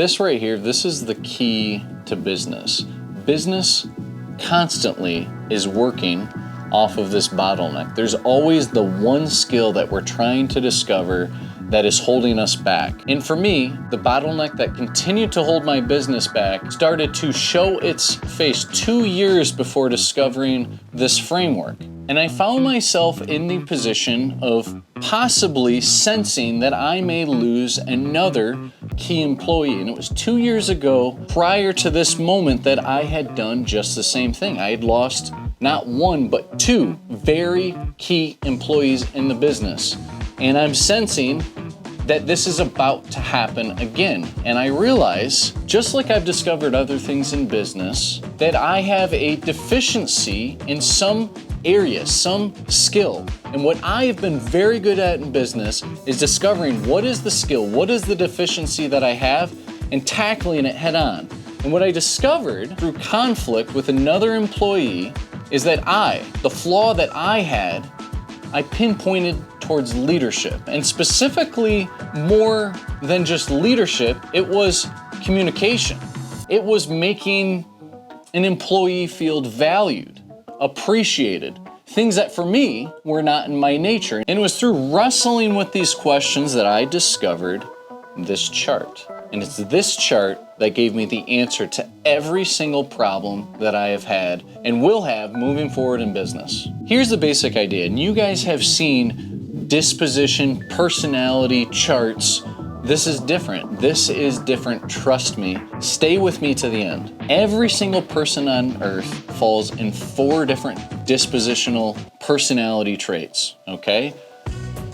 This right here, this is the key to business. Business constantly is working off of this bottleneck. There's always the one skill that we're trying to discover that is holding us back. And for me, the bottleneck that continued to hold my business back started to show its face 2 years before discovering this framework. And I found myself in the position of possibly sensing that I may lose another key employee. And it was 2 years ago, prior to this moment, that I had done just the same thing. I had lost not one, but two very key employees in the business. And I'm sensing that this is about to happen again. And I realize, just like I've discovered other things in business, that I have a deficiency in some area, some skill. And what I have been very good at in business is discovering what is the skill, what is the deficiency that I have, and tackling it head on. And what I discovered through conflict with another employee is that the flaw that I had, I pinpointed towards leadership. And specifically, more than just leadership, it was communication. It was making an employee feel valued, appreciated, things that for me were not in my nature. And it was through wrestling with these questions that I discovered this chart. And it's this chart that gave me the answer to every single problem that I have had and will have moving forward in business. Here's the basic idea, and you guys have seen disposition, personality charts. This is different. This is different. Trust me. Stay with me to the end. Every single person on earth falls in 4 different dispositional personality traits, okay?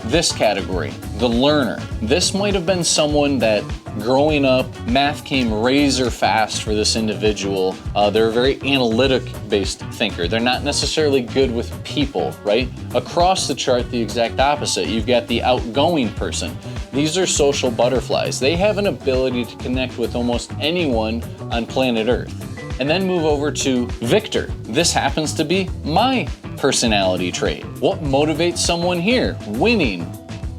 This category, the learner. This might have been someone that growing up, math came razor fast for this individual. They're a very analytic-based thinker. They're not necessarily good with people, right? Across the chart, the exact opposite. You've got the outgoing person. These are social butterflies. They have an ability to connect with almost anyone on planet Earth. And then move over to Victor. This happens to be my personality trait. What motivates someone here? Winning,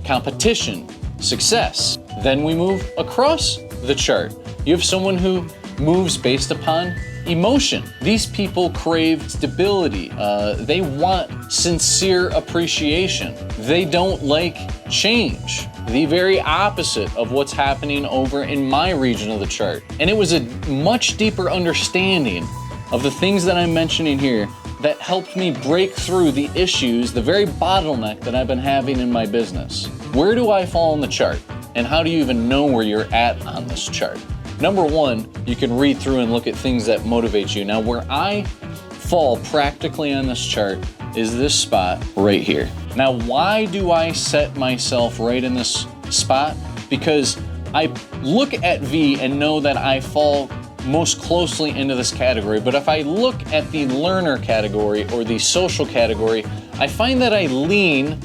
competition, success. Then we move across the chart. You have someone who moves based upon emotion. These people crave stability. They want sincere appreciation. They don't like change. The very opposite of what's happening over in my region of the chart. And it was a much deeper understanding of the things that I'm mentioning here that helped me break through the issues, the very bottleneck that I've been having in my business. Where do I fall on the chart? And how do you even know where you're at on this chart? Number one, you can read through and look at things that motivate you. Now, where I fall practically on this chart is this spot right here. Now, why do I set myself right in this spot? Because I look at V and know that I fall most closely into this category. But if I look at the learner category or the social category, I find that I lean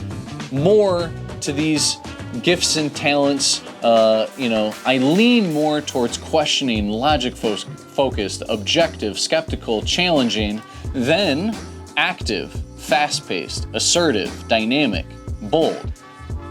more to these gifts and talents. I lean more towards questioning, logic-focused, objective, skeptical, challenging, than active, fast-paced, assertive, dynamic, bold.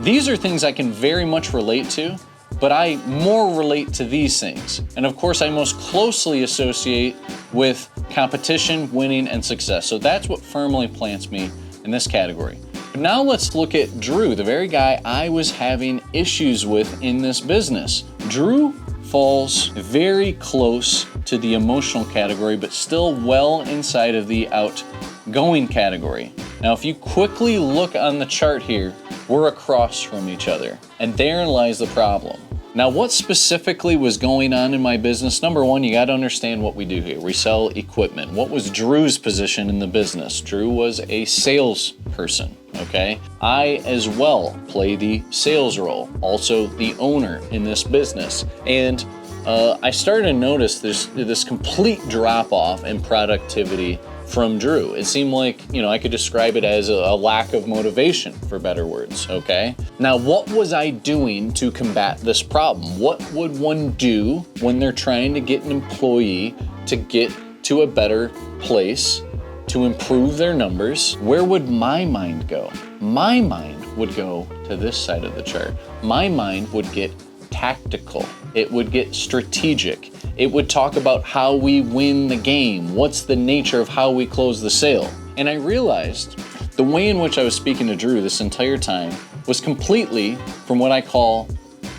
These are things I can very much relate to, but I more relate to these things. And of course, I most closely associate with competition, winning, and success. So that's what firmly plants me in this category. But now let's look at Drew, the very guy I was having issues with in this business. Drew falls very close to the emotional category, but still well inside of the outgoing category. Now, if you quickly look on the chart here, we're across from each other, and therein lies the problem. Now, what specifically was going on in my business? Number one, you got to understand what we do here. We sell equipment. What was Drew's position in the business? Drew was a salesperson, okay? I as well play the sales role, also the owner in this business. And I started to notice this complete drop-off in productivity from Drew. It seemed like, I could describe it as a lack of motivation, for better words, okay? Now, what was I doing to combat this problem? What would one do when they're trying to get an employee to get to a better place, to improve their numbers? Where would my mind go? My mind would go to this side of the chart. My mind would get tactical. It would get strategic. It would talk about how we win the game. What's the nature of how we close the sale? And I realized the way in which I was speaking to Drew this entire time was completely from what I call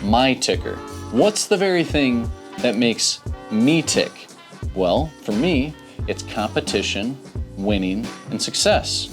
my ticker. What's the very thing that makes me tick? Well, for me, it's competition, winning, and success.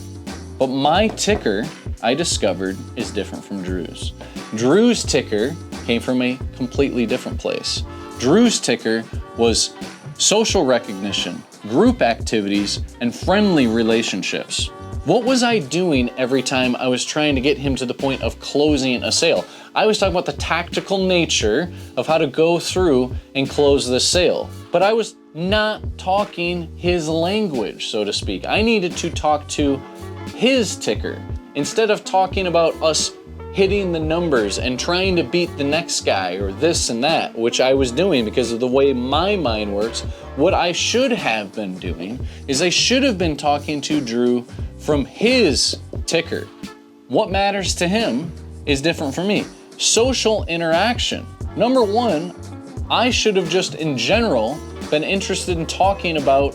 But my ticker, I discovered, is different from Drew's. Drew's ticker came from a completely different place. Drew's ticker was social recognition, group activities, and friendly relationships. What was I doing every time I was trying to get him to the point of closing a sale? I was talking about the tactical nature of how to go through and close this sale. But I was not talking his language, so to speak. I needed to talk to his ticker. Instead of talking about us hitting the numbers and trying to beat the next guy or this and that, which I was doing because of the way my mind works, what I should have been doing is I should have been talking to Drew from his ticker. What matters to him is different from me. Social interaction. Number one, I should have just in general been interested in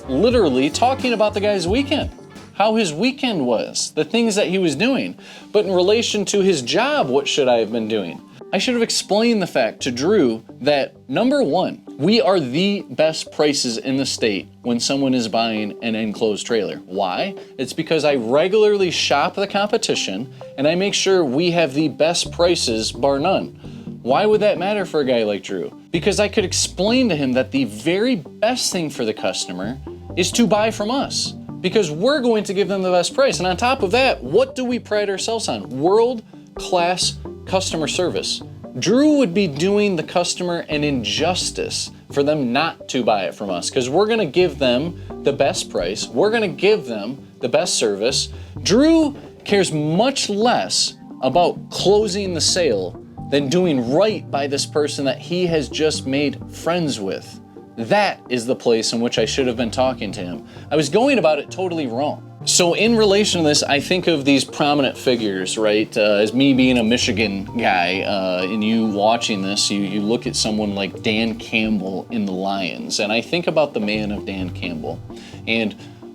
literally talking about the guy's weekend. How his weekend was, the things that he was doing. But in relation to his job, what should I have been doing? I should have explained the fact to Drew that, number one, we are the best prices in the state when someone is buying an enclosed trailer. Why? It's because I regularly shop the competition and I make sure we have the best prices, bar none. Why would that matter for a guy like Drew? Because I could explain to him that the very best thing for the customer is to buy from us. Because we're going to give them the best price. And on top of that, what do we pride ourselves on? World-class customer service. Drew would be doing the customer an injustice for them not to buy it from us, because we're going to give them the best price. We're going to give them the best service. Drew cares much less about closing the sale than doing right by this person that he has just made friends with. That is the place in which I should have been talking to him. I was going about it totally wrong. So in relation to this, I think of these prominent figures, right? As me being a Michigan guy, and you watching this, you look at someone like Dan Campbell in the Lions, and I think about the man of Dan Campbell. And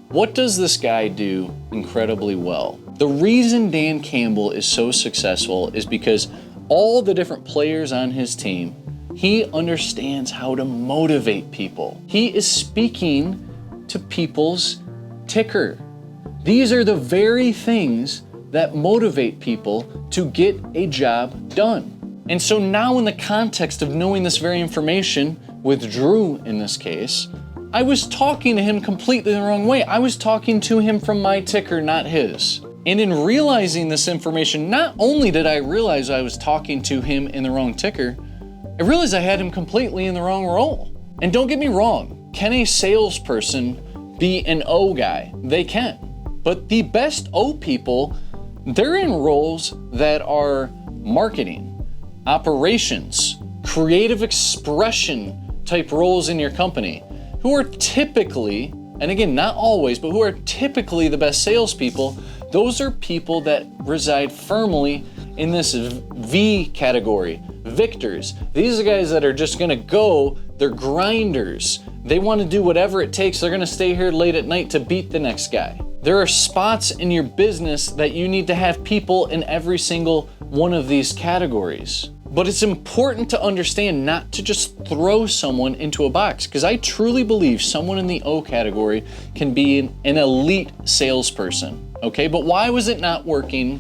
what does this guy do incredibly well? The reason Dan Campbell is so successful is because all the different players on his team, he understands how to motivate people. He is speaking to people's ticker. These are the very things that motivate people to get a job done. And so now in the context of knowing this very information, with Drew in this case, I was talking to him completely the wrong way. I was talking to him from my ticker, not his. And in realizing this information, not only did I realize I was talking to him in the wrong ticker, I realized I had him completely in the wrong role. And don't get me wrong, can a salesperson be an O guy? They can. But the best O people, they're in roles that are marketing, operations, creative expression type roles in your company, who are typically, and again, not always, but who are typically the best salespeople. Those are people that reside firmly in this V category, victors. These are guys that are just gonna go, they're grinders. They wanna do whatever it takes. They're gonna stay here late at night to beat the next guy. There are spots in your business that you need to have people in every single one of these categories. But it's important to understand not to just throw someone into a box, because I truly believe someone in the O category can be an elite salesperson, okay? But why was it not working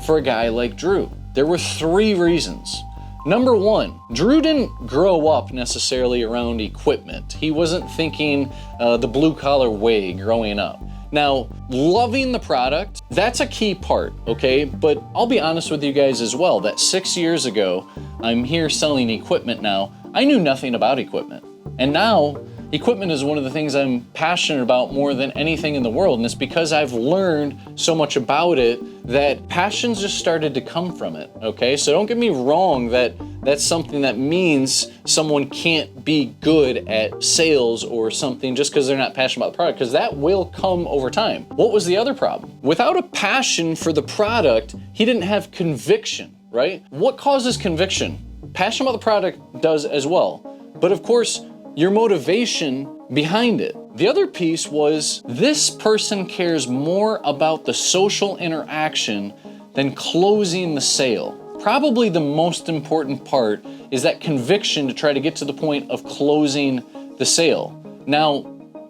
for a guy like Drew? There were 3 reasons. Number one, Drew didn't grow up necessarily around equipment. He wasn't thinking the blue collar way growing up. Now, loving the product, that's a key part, okay? But I'll be honest with you guys as well, that 6 years ago, I'm here selling equipment now. I knew nothing about equipment. And now, equipment is one of the things I'm passionate about more than anything in the world. And it's because I've learned so much about it that passions just started to come from it, okay? So don't get me wrong that that's something that means someone can't be good at sales or something just because they're not passionate about the product, because that will come over time. What was the other problem? Without a passion for the product, he didn't have conviction, right? What causes conviction? passion about the product does as well. But of course, your motivation behind it. The other piece was this person cares more about the social interaction than closing the sale. Probably the most important part is that conviction to try to get to the point of closing the sale. Now,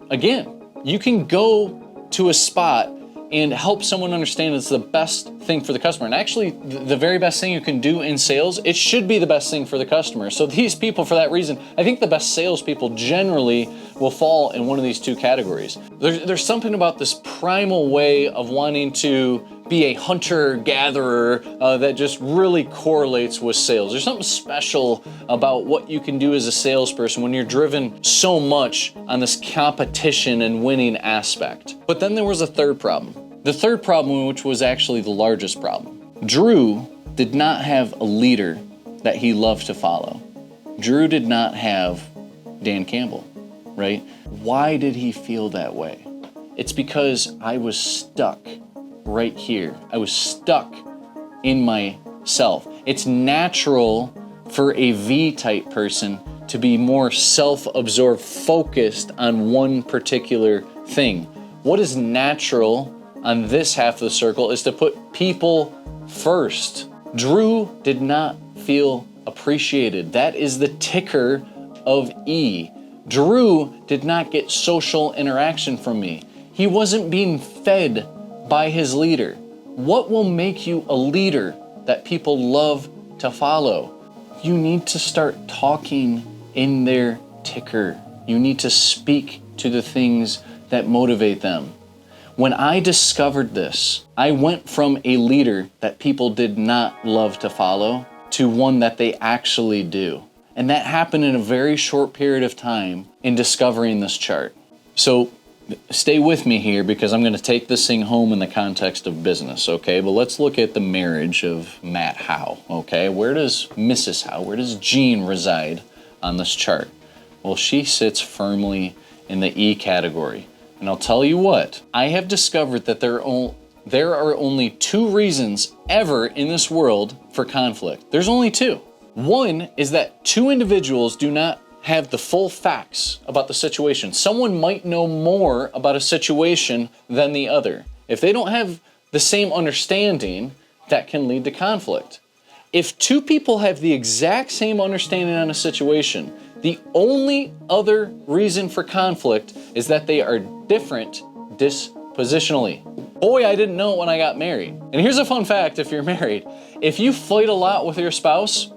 again, you can go to a spot and help someone understand it's the best thing for the customer. And actually, the very best thing you can do in sales, it should be the best thing for the customer. So these people, for that reason, I think the best salespeople generally will fall in one of these two categories. There's something about this primal way of wanting to be a hunter-gatherer that just really correlates with sales. There's something special about what you can do as a salesperson when you're driven so much on this competition and winning aspect. But then there was a third problem. The third problem, which was actually the largest problem. Drew did not have a leader that he loved to follow. Drew did not have Dan Campbell, right? Why did he feel that way? It's because I was stuck right here. I was stuck in myself. It's natural for a V-type person to be more self-absorbed, focused on one particular thing. What is natural on this half of the circle is to put people first. Drew did not feel appreciated. That is the ticker of E. Drew did not get social interaction from me. He wasn't being fed by his leader. What will make you a leader that people love to follow? You need to start talking in their ticker. You need to speak to the things that motivate them. When I discovered this, I went from a leader that people did not love to follow to one that they actually do. And that happened in a very short period of time in discovering this chart. So stay with me here because I'm going to take this thing home in the context of business, okay? But let's look at the marriage of Matt Howe, okay? Where does Mrs. Howe, where does Jean reside on this chart? Well, she sits firmly in the E category. And I'll tell you what, I have discovered that there are only two reasons ever in this world for conflict. There's only two. One is that two individuals do not have the full facts about the situation. Someone might know more about a situation than the other. If they don't have the same understanding, that can lead to conflict. If two people have the exact same understanding on a situation, the only other reason for conflict is that they are different dispositionally. Boy, I didn't know it when I got married. And here's a fun fact if you're married. If you fight a lot with your spouse,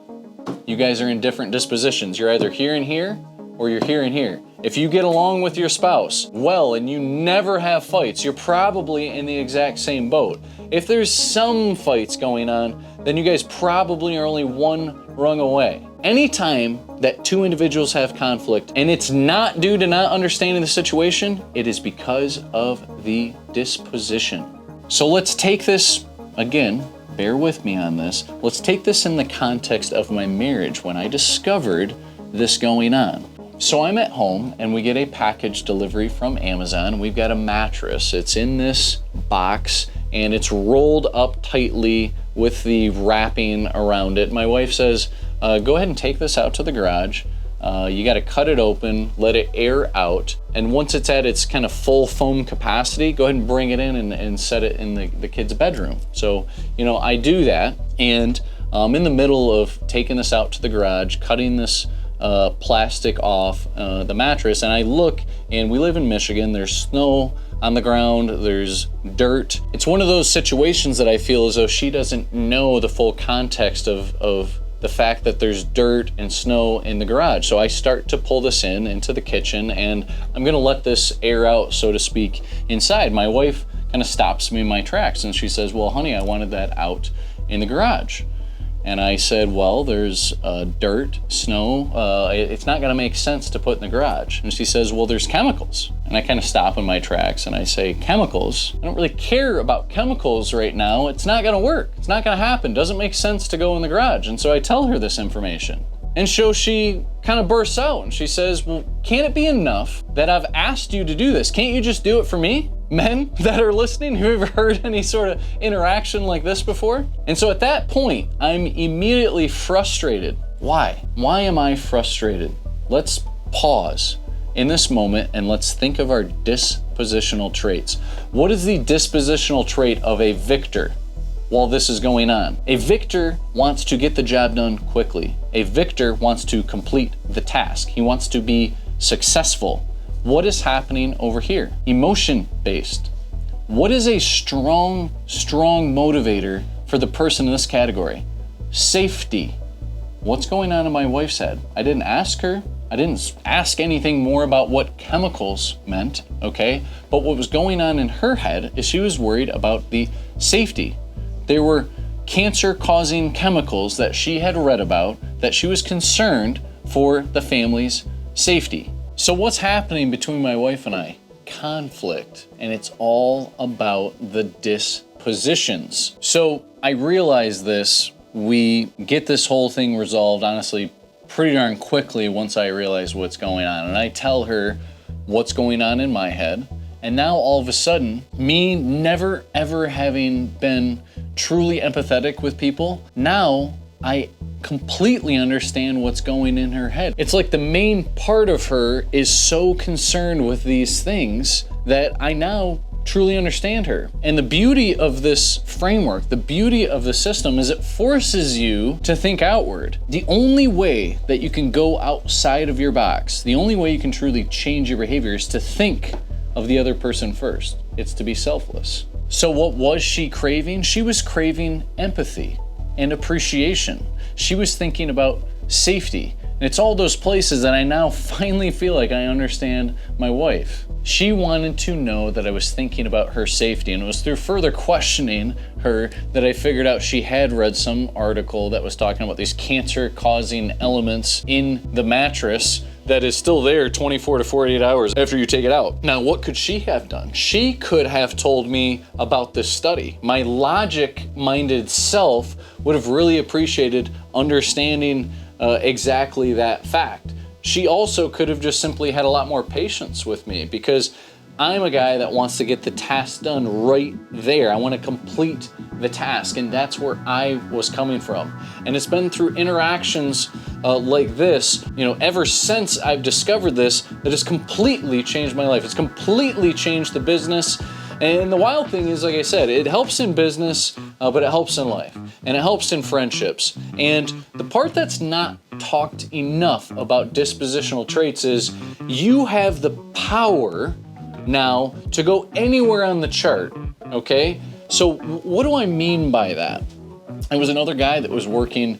you guys are in different dispositions. You're either here and here, or you're here and here. If you get along with your spouse well and you never have fights, you're probably in the exact same boat. If there's some fights going on, then you guys probably are only one rung away. Anytime that two individuals have conflict and it's not due to not understanding the situation, it is because of the disposition. So let's take this, again, bear with me on this. Let's take this in the context of my marriage when I discovered this going on. So I'm at home and we get a package delivery from Amazon. We've got a mattress. It's in this box and it's rolled up tightly with the wrapping around it. My wife says, go ahead and take this out to the garage. You got to cut it open, let it air out. And once it's at its kind of full foam capacity, go ahead and bring it in and set it in the kid's bedroom. So, I do that. And I'm in the middle of taking this out to the garage, cutting this plastic off the mattress. And I look, and we live in Michigan. There's snow on the ground. There's dirt. It's one of those situations that I feel as though she doesn't know the full context of the fact that there's dirt and snow in the garage. So I start to pull this into the kitchen, and I'm gonna let this air out, so to speak, inside. My wife kind of stops me in my tracks and she says, well, honey, I wanted that out in the garage. And I said, well, there's dirt, snow, it's not gonna make sense to put in the garage. And she says, well, there's chemicals. And I kind of stop in my tracks and I say, chemicals? I don't really care about chemicals right now. It's not gonna work. It's not gonna happen. Doesn't make sense to go in the garage. And so I tell her this information. And so she kind of bursts out and she says, well, can't it be enough that I've asked you to do this? Can't you just do it for me? Men that are listening, who have heard any sort of interaction like this before? And so at that point, I'm immediately frustrated Why? Why am I frustrated? Let's pause in this moment and let's think of our dispositional traits. What is the dispositional trait of a victor while this is going on? A victor wants to get the job done quickly. A victor wants to complete the task. He wants to be successful. What is happening over here? Emotion-based. What is a strong motivator for the person in this category? Safety. What's going on in my wife's head? I didn't ask her. I didn't ask anything more about what chemicals meant, okay? But what was going on in her head is she was worried about the safety. There were cancer-causing chemicals that she had read about that she was concerned for the family's safety. So what's happening between my wife and I? Conflict, and it's all about the dispositions. So I realize this. We get this whole thing resolved, honestly, pretty darn quickly once I realize what's going on. And I tell her what's going on in my head. And now all of a sudden, me never ever having been truly empathetic with people, now I completely understand what's going in her head. It's like the main part of her is so concerned with these things that I now truly understand her. And the beauty of this framework, the beauty of the system is it forces you to think outward. The only way that you can go outside of your box, the only way you can truly change your behavior is to think of the other person first. It's to be selfless. So what was she craving? She was craving empathy and appreciation. She was thinking about safety. And it's all those places that I now finally feel like I understand my wife. She wanted to know that I was thinking about her safety, and it was through further questioning her that I figured out she had read some article that was talking about these cancer-causing elements in the mattress that is still there 24 to 48 hours after you take it out. Now, what could she have done? She could have told me about this study. My logic-minded self would have really appreciated understanding exactly that fact. She also could have just simply had a lot more patience with me because I'm a guy that wants to get the task done right there. I want to complete the task, and that's where I was coming from. And it's been through interactions like this, ever since I've discovered this, that has completely changed my life. It's completely changed the business. And the wild thing is, like I said, it helps in business, but it helps in life, and it helps in friendships. And the part that's not talked enough about dispositional traits is you have the power now to go anywhere on the chart, okay? So what do I mean by that? I was another guy that was working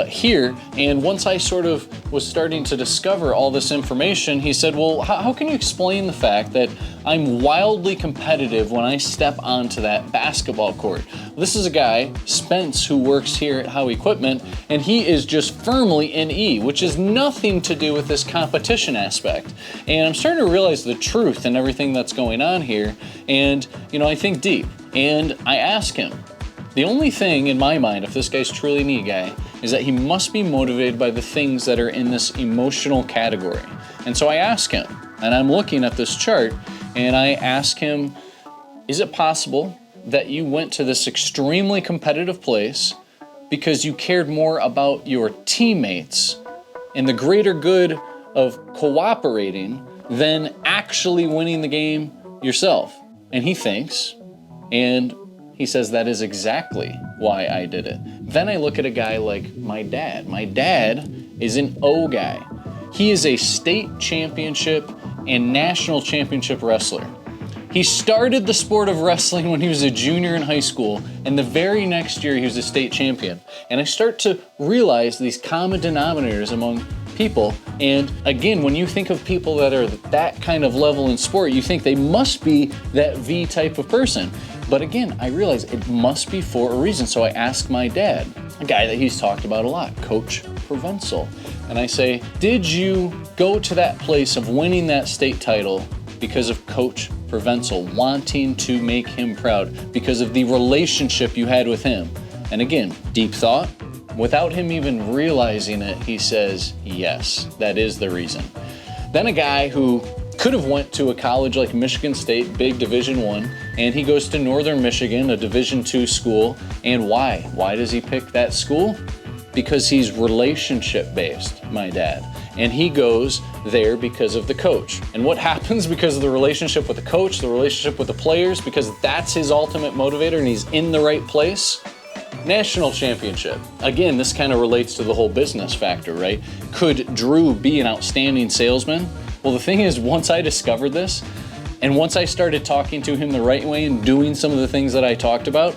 here, and once I sort of was starting to discover all this information, he said, well, how can you explain the fact that I'm wildly competitive when I step onto that basketball court? This is a guy, Spence, who works here at Howe Equipment, and he is just firmly in E, which is nothing to do with this competition aspect. And I'm starting to realize the truth and everything that's going on here, and, I think deep. And I ask him, the only thing in my mind, if this guy's truly an E guy, is that he must be motivated by the things that are in this emotional category. And so I ask him, and I'm looking at this chart, and I ask him, is it possible that you went to this extremely competitive place because you cared more about your teammates and the greater good of cooperating than actually winning the game yourself? And he thinks, and he says that is exactly why I did it. Then I look at a guy like my dad. My dad is an O guy. He is a state championship and national championship wrestler. He started the sport of wrestling when he was a junior in high school, and the very next year he was a state champion. And I start to realize these common denominators among people. And again, when you think of people that are that kind of level in sport, you think they must be that V type of person. But again, I realize it must be for a reason. So I ask my dad, a guy that he's talked about a lot, Coach Provenzel. And I say, did you go to that place of winning that state title because of Coach Provenzel, wanting to make him proud, because of the relationship you had with him? And again, deep thought. Without him even realizing it, he says, yes, that is the reason. Then a guy who could have went to a college like Michigan State, big Division I, and he goes to Northern Michigan, a Division II school. And why? Why does he pick that school? because he's relationship based, my dad. And he goes there because of the coach. And what happens because of the relationship with the coach, the relationship with the players, because that's his ultimate motivator and he's in the right place? National championship. Again, this kind of relates to the whole business factor, right? Could Drew be an outstanding salesman? Well, the thing is, once I discovered this, and once I started talking to him the right way and doing some of the things that I talked about,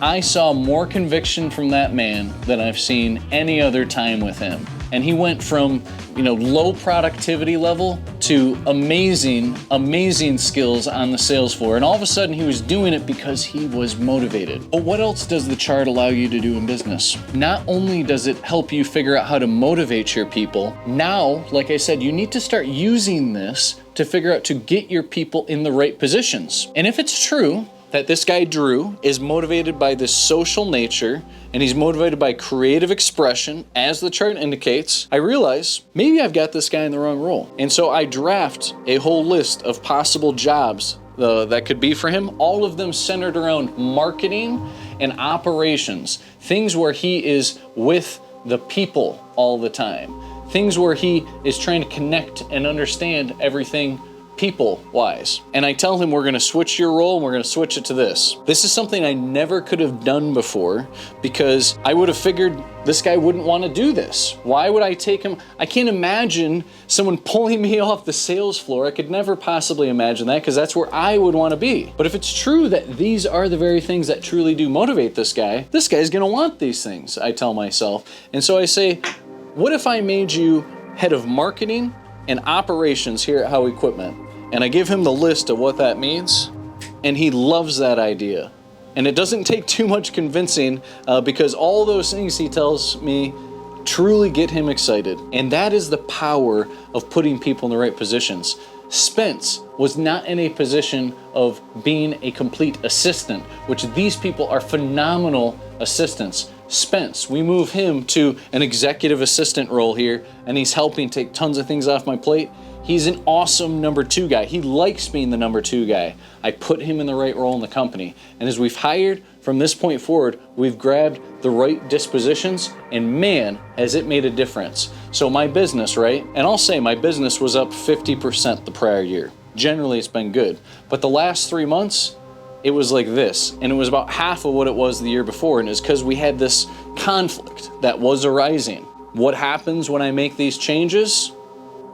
I saw more conviction from that man than I've seen any other time with him. And he went from, low productivity level to amazing skills on the sales floor. And all of a sudden he was doing it because he was motivated. But what else does the chart allow you to do in business? Not only does it help you figure out how to motivate your people, now, like I said, you need to start using this to figure out to get your people in the right positions. And if it's true that this guy Drew is motivated by this social nature and he's motivated by creative expression, as the chart indicates, I realize maybe I've got this guy in the wrong role. And so I draft a whole list of possible jobs that could be for him, all of them centered around marketing and operations, things where he is with the people all the time, things where he is trying to connect and understand everything people-wise. And I tell him, we're gonna switch your role and we're gonna switch it to this. This is something I never could have done before because I would have figured this guy wouldn't wanna do this. Why would I take him? I can't imagine someone pulling me off the sales floor. I could never possibly imagine that because that's where I would wanna be. But if it's true that these are the very things that truly do motivate this guy's gonna want these things, I tell myself. And so I say, what if I made you head of marketing and operations here at Howe Equipment? And I give him the list of what that means, and he loves that idea. And it doesn't take too much convincing because all those things he tells me truly get him excited. And that is the power of putting people in the right positions. Spence was not in a position of being a complete assistant, which these people are phenomenal assistants. Spence, we move him to an executive assistant role here, and he's helping take tons of things off my plate. He's an awesome number 2 guy. He likes being the number 2 guy. I put him in the right role in the company. And as we've hired from this point forward, we've grabbed the right dispositions, and man, has it made a difference. So my business, right? And I'll say my business was up 50% the prior year. Generally, it's been good. But the last 3 months, it was like this. And it was about half of what it was the year before. And it's because we had this conflict that was arising. What happens when I make these changes?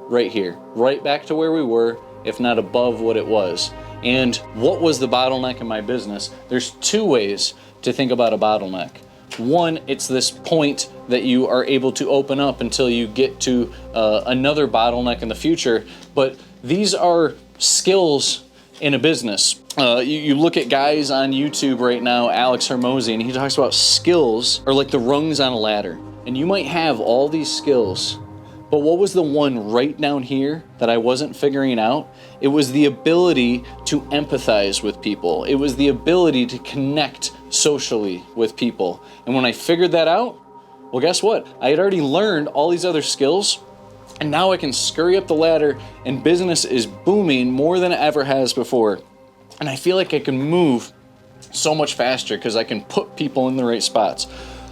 Right here, right back to where we were, if not above what it was. And what was the bottleneck in my business? There's 2 ways to think about a bottleneck. One, it's this point that you are able to open up until you get to another bottleneck in the future. But these are skills in a business. You look at guys on YouTube right now, Alex Hermosi, and he talks about skills are like the rungs on a ladder. And you might have all these skills, but what was the one right down here that I wasn't figuring out? It was the ability to empathize with people. It was the ability to connect socially with people. And when I figured that out, well, guess what? I had already learned all these other skills, and now I can scurry up the ladder, and business is booming more than it ever has before. And I feel like I can move so much faster because I can put people in the right spots.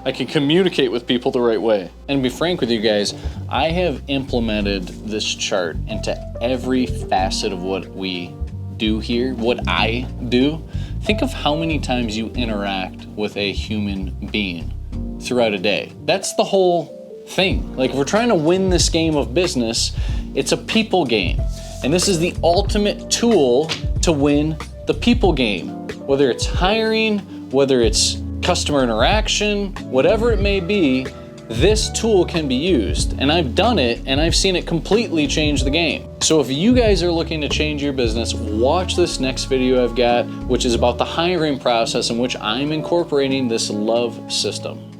I can communicate with people the right way. And to be frank with you guys, I have implemented this chart into every facet of what we do here, what I do. Think of how many times you interact with a human being throughout a day. That's the whole thing. Like, if we're trying to win this game of business, it's a people game. And this is the ultimate tool to win the people game. Whether it's hiring, whether it's customer interaction, whatever it may be, this tool can be used. And I've done it, and I've seen it completely change the game. So if you guys are looking to change your business, watch this next video I've got, which is about the hiring process in which I'm incorporating this love system.